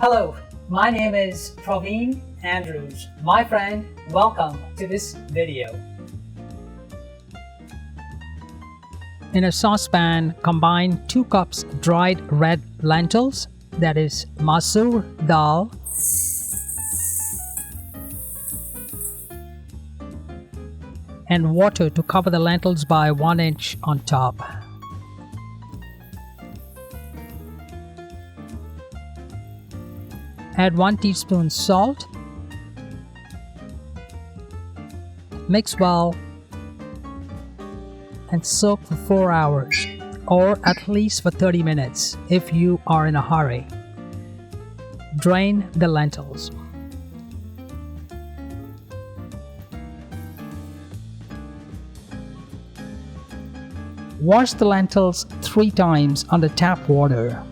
Hello, my name is Praveen Andrews. My friend, welcome to this video. In a saucepan, combine 2 cups dried red lentils, that is masoor dal, and water to cover the lentils by 1 inch on top. Add 1 teaspoon salt. Mix well and soak for 4 hours, or at least for 30 minutes if you are in a hurry. Drain the lentils. Wash the lentils 3 times under tap water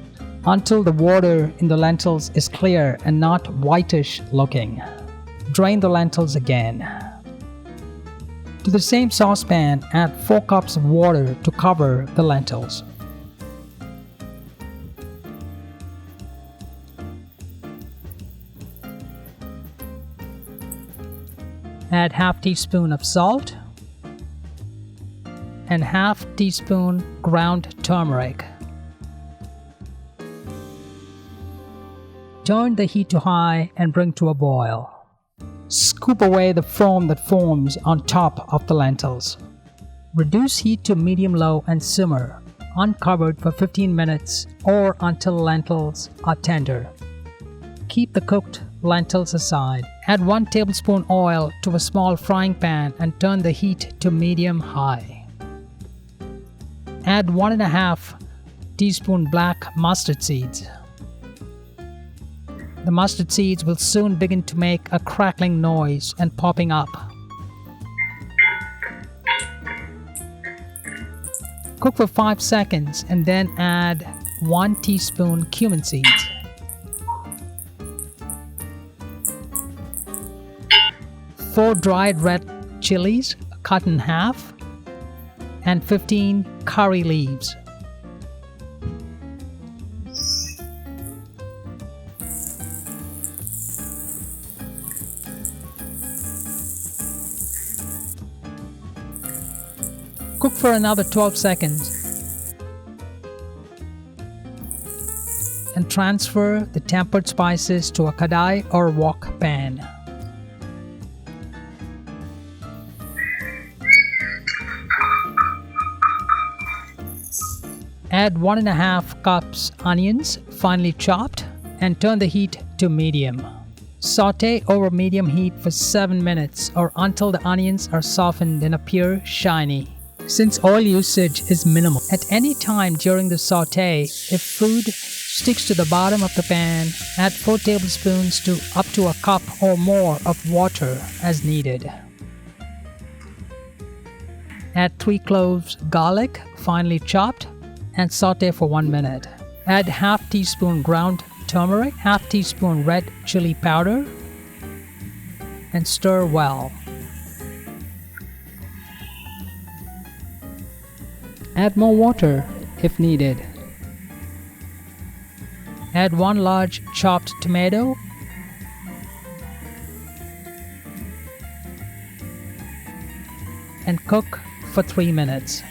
until the water in the lentils is clear and not whitish looking. Drain the lentils again. To the same saucepan, add 4 cups of water to cover the lentils. Add half teaspoon of salt and half teaspoon ground turmeric. Turn the heat to high and bring to a boil. Scoop away the foam that forms on top of the lentils. Reduce heat to medium-low and simmer, uncovered for 15 minutes or until lentils are tender. Keep the cooked lentils aside. Add 1 tablespoon oil to a small frying pan and turn the heat to medium-high. Add 1.5 teaspoon black mustard seeds. The mustard seeds will soon begin to make a crackling noise and popping up. Cook for 5 seconds and then add 1 teaspoon cumin seeds. Four dried red chilies cut in half and 15 curry leaves. Cook for another 12 seconds and transfer the tempered spices to a kadai or wok pan. Add 1.5 cups onions, finely chopped, and turn the heat to medium. Sauté over medium heat for 7 minutes or until the onions are softened and appear shiny. Since oil usage is minimal, at any time during the sauté, if food sticks to the bottom of the pan, add 4 tablespoons to up to a cup or more of water as needed. Add 3 cloves garlic, finely chopped, and sauté for 1 minute. Add half teaspoon ground turmeric, half teaspoon red chili powder, and stir well. Add more water if needed. Add 1 large chopped tomato and cook for 3 minutes.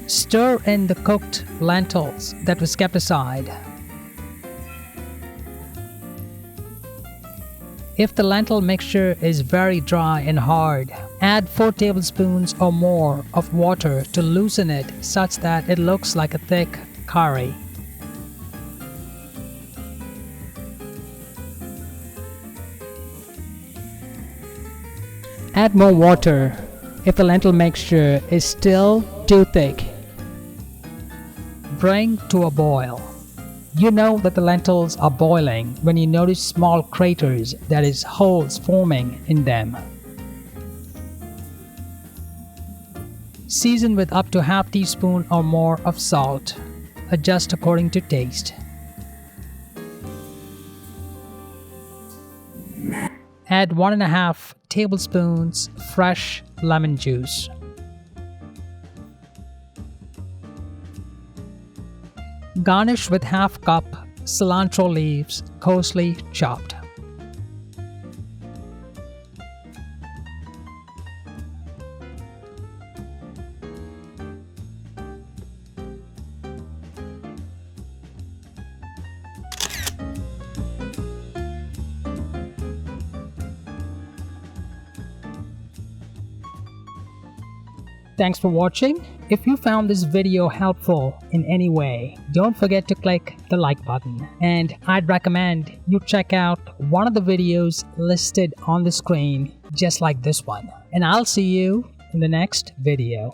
Stir in the cooked lentils that was kept aside. If the lentil mixture is very dry and hard, add 4 tablespoons or more of water to loosen it such that it looks like a thick curry. Add more water if the lentil mixture is still too thick. Bring to a boil. You know that the lentils are boiling when you notice small craters, that is, holes forming in them. Season with up to half teaspoon or more of salt. Adjust according to taste. Add 1.5 tablespoons fresh lemon juice. Garnish with half cup cilantro leaves, coarsely chopped. Thanks for watching. If you found this video helpful in any way, don't forget to click the like button. And I'd recommend you check out one of the videos listed on the screen, just like this one. And I'll see you in the next video.